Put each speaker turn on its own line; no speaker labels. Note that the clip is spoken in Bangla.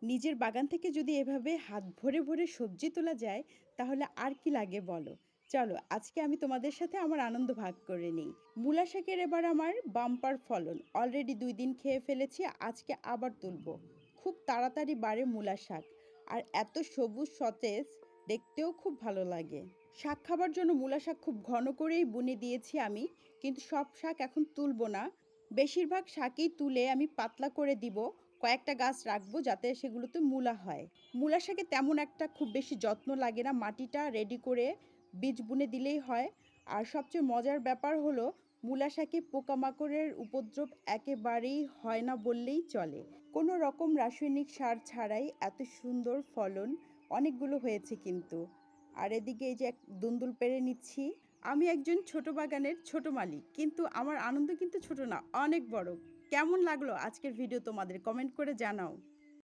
নিজের বাগান থেকে যদি এভাবে হাত ভরে ভরে সবজি তোলা যায় তাহলে আর কি লাগে বলো। চলো আজকে আমি তোমাদের সাথে আমার আনন্দ ভাগ করে নিই। মূলা শাকের এবার আমার বাম্পার ফলন, অলরেডি 2 দিন খেয়ে ফেলেছি, আজকে আবার তুলবো। খুব তাড়াতাড়ি বাড়ে মূলা শাক, আর এত সবুজ সতেজ, দেখতেও খুব ভালো লাগে। শাক খাবার জন্য মূলা শাক খুব ঘন করেই বুনে দিয়েছি আমি, কিন্তু সব শাক এখন তুলবো না। বেশিরভাগ শাকই তুলে আমি পাতলা করে দিব, কয়েকটা গাছ রাখবো যাতে সেগুলোতে মূলা হয়। মূলা শাকে তেমন একটা খুব বেশি যত্ন লাগে না, মাটিটা রেডি করে বীজ বুনে দিলেই হয়। আর সবচেয়ে মজার ব্যাপার হলো মূলা শাকে পোকামাকড়ের উপদ্রব একেবারেই হয় না বললেই চলে। কোনো রকম রাসায়নিক সার ছাড়াই এত সুন্দর ফলন, অনেকগুলো হয়েছে কিন্তু। আর এদিকে এই যে এক দুন্দুল পেড়ে নিচ্ছি। আমি একজন ছোট বাগানের ছোট মালিক, কিন্তু আমার আনন্দ কিন্তু ছোট না, অনেক বড়। কেমন লাগলো আজকের ভিডিও তোমাদের? কমেন্ট করে জানাও।